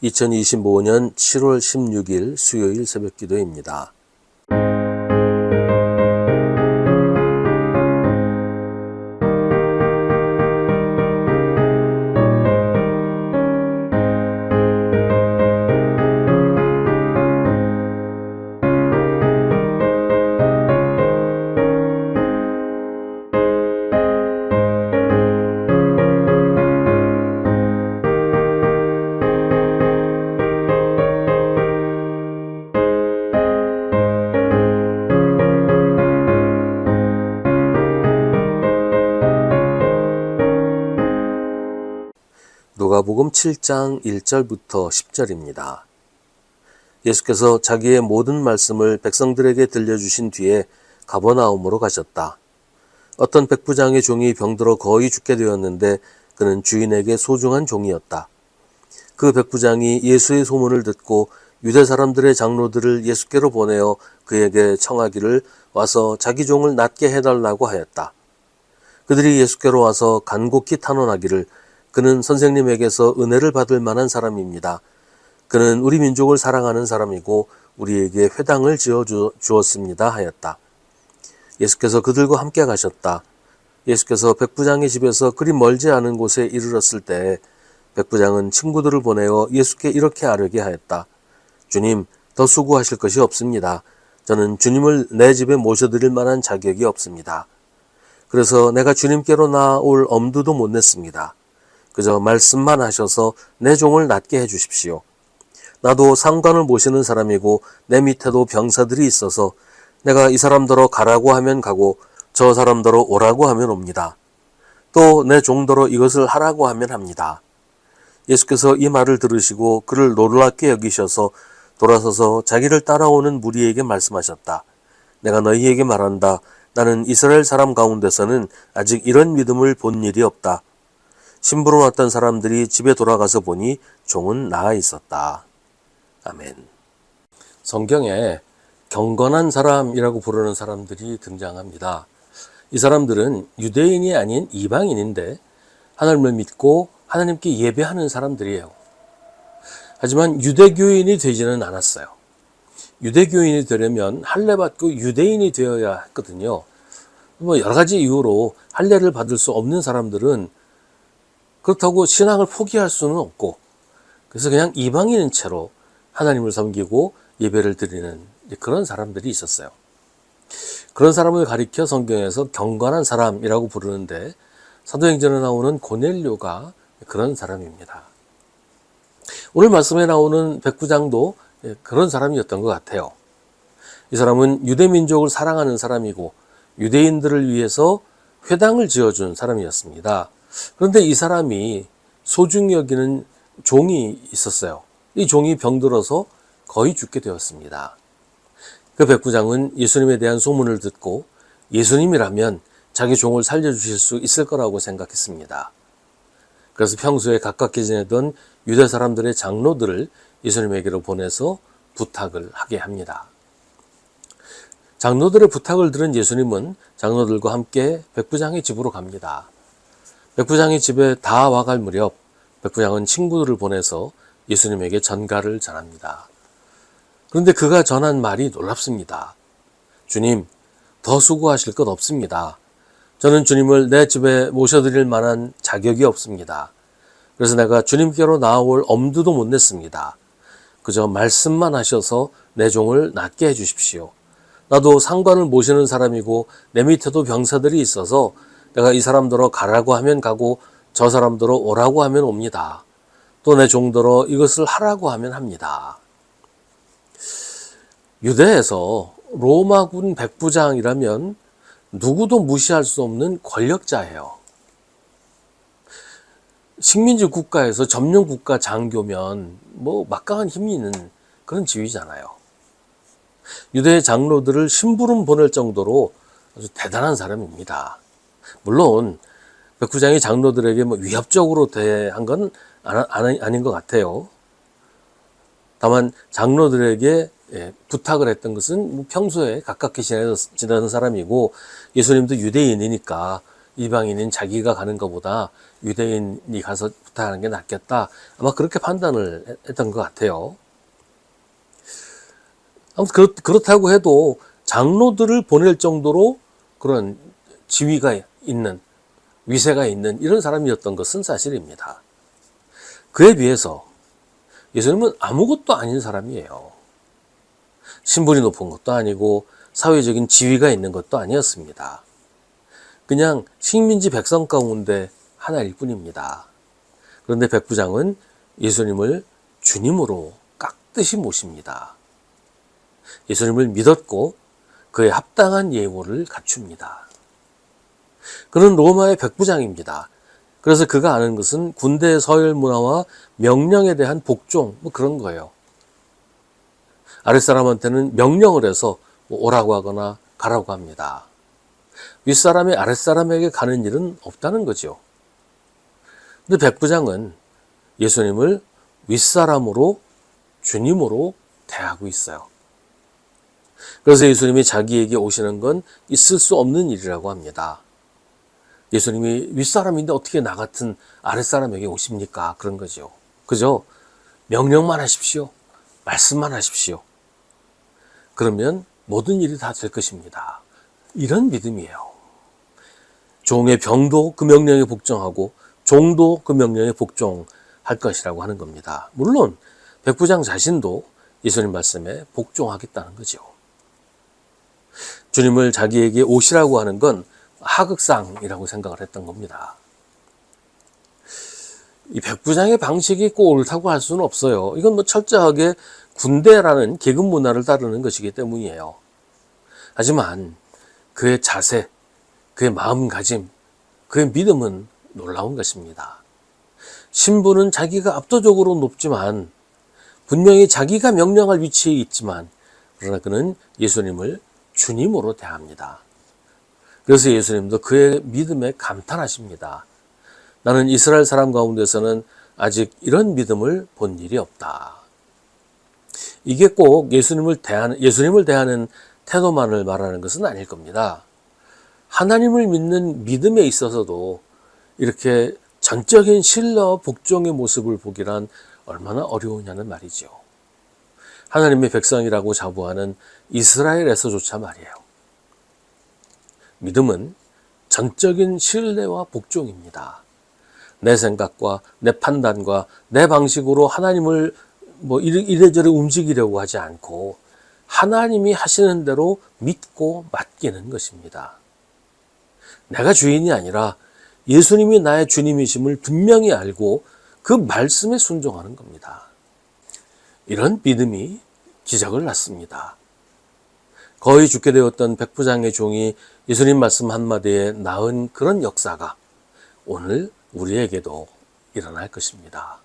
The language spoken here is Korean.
2025년 7월 16일 수요일 새벽 기도입니다. 누가복음 7장 1절부터 10절입니다. 예수께서 자기의 모든 말씀을 백성들에게 들려주신 뒤에 가버나움으로 가셨다. 어떤 백부장의 종이 병들어 거의 죽게 되었는데 그는 주인에게 소중한 종이었다. 그 백부장이 예수의 소문을 듣고 유대 사람들의 장로들을 예수께로 보내어 그에게 청하기를 와서 자기 종을 낫게 해달라고 하였다. 그들이 예수께로 와서 간곡히 탄원하기를 그는 선생님에게서 은혜를 받을 만한 사람입니다. 그는 우리 민족을 사랑하는 사람이고 우리에게 회당을 지어 주었습니다 하였다. 예수께서 그들과 함께 가셨다. 예수께서 백부장의 집에서 그리 멀지 않은 곳에 이르렀을 때 백부장은 친구들을 보내어 예수께 이렇게 아뢰게 하였다. 주님, 더 수고하실 것이 없습니다. 저는 주님을 내 집에 모셔드릴 만한 자격이 없습니다. 그래서 내가 주님께로 나올 엄두도 못 냈습니다. 그저 말씀만 하셔서 내 종을 낫게 해주십시오. 나도 상관을 모시는 사람이고 내 밑에도 병사들이 있어서 내가 이 사람더러 가라고 하면 가고 저 사람더러 오라고 하면 옵니다. 또 내 종더러 이것을 하라고 하면 합니다. 예수께서 이 말을 들으시고 그를 놀랍게 여기셔서 돌아서서 자기를 따라오는 무리에게 말씀하셨다. 내가 너희에게 말한다. 나는 이스라엘 사람 가운데서는 아직 이런 믿음을 본 일이 없다. 심부름 왔던 사람들이 집에 돌아가서 보니 종은 나아 있었다. 아멘. 성경에 경건한 사람이라고 부르는 사람들이 등장합니다. 이 사람들은 유대인이 아닌 이방인인데 하나님을 믿고 하나님께 예배하는 사람들이에요. 하지만 유대교인이 되지는 않았어요. 유대교인이 되려면 할례 받고 유대인이 되어야 했거든요. 여러 가지 이유로 할례를 받을 수 없는 사람들은 그렇다고 신앙을 포기할 수는 없고 그래서 그냥 이방인인 채로 하나님을 섬기고 예배를 드리는 그런 사람들이 있었어요. 그런 사람을 가리켜 성경에서 경건한 사람이라고 부르는데 사도행전에 나오는 고넬료가 그런 사람입니다. 오늘 말씀에 나오는 백부장도 그런 사람이었던 것 같아요. 이 사람은 유대민족을 사랑하는 사람이고 유대인들을 위해서 회당을 지어준 사람이었습니다. 그런데 이 사람이 소중히 여기는 종이 있었어요. 이 종이 병들어서 거의 죽게 되었습니다. 그 백부장은 예수님에 대한 소문을 듣고 예수님이라면 자기 종을 살려주실 수 있을 거라고 생각했습니다. 그래서 평소에 가깝게 지내던 유대 사람들의 장로들을 예수님에게로 보내서 부탁을 하게 합니다. 장로들의 부탁을 들은 예수님은 장로들과 함께 백부장의 집으로 갑니다. 백부장의 집에 다 와갈 무렵 백부장은 친구들을 보내서 예수님에게 전가를 전합니다. 그런데 그가 전한 말이 놀랍습니다. 주님, 더 수고하실 것 없습니다. 저는 주님을 내 집에 모셔드릴 만한 자격이 없습니다. 그래서 내가 주님께로 나아올 엄두도 못 냈습니다. 그저 말씀만 하셔서 내 종을 낫게 해주십시오. 나도 상관을 모시는 사람이고 내 밑에도 병사들이 있어서 내가 이 사람더러 가라고 하면 가고 저 사람더러 오라고 하면 옵니다. 또 내 종더러 이것을 하라고 하면 합니다. 유대에서 로마군 백부장이라면 누구도 무시할 수 없는 권력자예요. 식민지 국가에서 점령 국가 장교면 막강한 힘이 있는 그런 지위잖아요. 유대의 장로들을 심부름 보낼 정도로 아주 대단한 사람입니다. 물론 백부장이 장로들에게 위협적으로 대한 건 아닌 것 같아요. 다만 장로들에게 부탁을 했던 것은 평소에 가깝게 지내던 사람이고 예수님도 유대인이니까 이방인인 자기가 가는 것보다 유대인이 가서 부탁하는 게 낫겠다. 아마 그렇게 판단을 했던 것 같아요. 아무튼 그렇다고 해도 장로들을 보낼 정도로 그런 지위가 있는, 위세가 있는 이런 사람이었던 것은 사실입니다. 그에 비해서 예수님은 아무것도 아닌 사람이에요. 신분이 높은 것도 아니고 사회적인 지위가 있는 것도 아니었습니다. 그냥 식민지 백성 가운데 하나일 뿐입니다. 그런데 백부장은 예수님을 주님으로 깍듯이 모십니다. 예수님을 믿었고 그에 합당한 예우를 갖춥니다. 그는 로마의 백부장입니다. 그래서 그가 아는 것은 군대의 서열 문화와 명령에 대한 복종, 그런 거예요. 아랫사람한테는 명령을 해서 오라고 하거나 가라고 합니다. 윗사람이 아랫사람에게 가는 일은 없다는 거죠. 근데 백부장은 예수님을 윗사람으로, 주님으로 대하고 있어요. 그래서 예수님이 자기에게 오시는 건 있을 수 없는 일이라고 합니다. 예수님이 윗사람인데 어떻게 나 같은 아랫사람에게 오십니까? 그런 거죠. 그죠? 명령만 하십시오. 말씀만 하십시오. 그러면 모든 일이 다 될 것입니다. 이런 믿음이에요. 종의 병도 그 명령에 복종하고 종도 그 명령에 복종할 것이라고 하는 겁니다. 물론 백부장 자신도 예수님 말씀에 복종하겠다는 거죠. 주님을 자기에게 오시라고 하는 건 하극상이라고 생각을 했던 겁니다. 이 백부장의 방식이 꼭 옳다고 할 수는 없어요. 이건 철저하게 군대라는 계급 문화를 따르는 것이기 때문이에요. 하지만 그의 자세, 그의 마음가짐, 그의 믿음은 놀라운 것입니다. 신분은 자기가 압도적으로 높지만 분명히 자기가 명령할 위치에 있지만 그러나 그는 예수님을 주님으로 대합니다. 그래서 예수님도 그의 믿음에 감탄하십니다. 나는 이스라엘 사람 가운데서는 아직 이런 믿음을 본 일이 없다. 이게 꼭 예수님을 대하는 태도만을 말하는 것은 아닐 겁니다. 하나님을 믿는 믿음에 있어서도 이렇게 전적인 신뢰와 복종의 모습을 보기란 얼마나 어려우냐는 말이죠. 하나님의 백성이라고 자부하는 이스라엘에서조차 말이에요. 믿음은 전적인 신뢰와 복종입니다. 내 생각과 내 판단과 내 방식으로 하나님을 이래저래 움직이려고 하지 않고 하나님이 하시는 대로 믿고 맡기는 것입니다. 내가 주인이 아니라 예수님이 나의 주님이심을 분명히 알고 그 말씀에 순종하는 겁니다. 이런 믿음이 기적을 낳습니다. 거의 죽게 되었던 백부장의 종이 예수님 말씀 한마디에 낳은 그런 역사가 오늘 우리에게도 일어날 것입니다.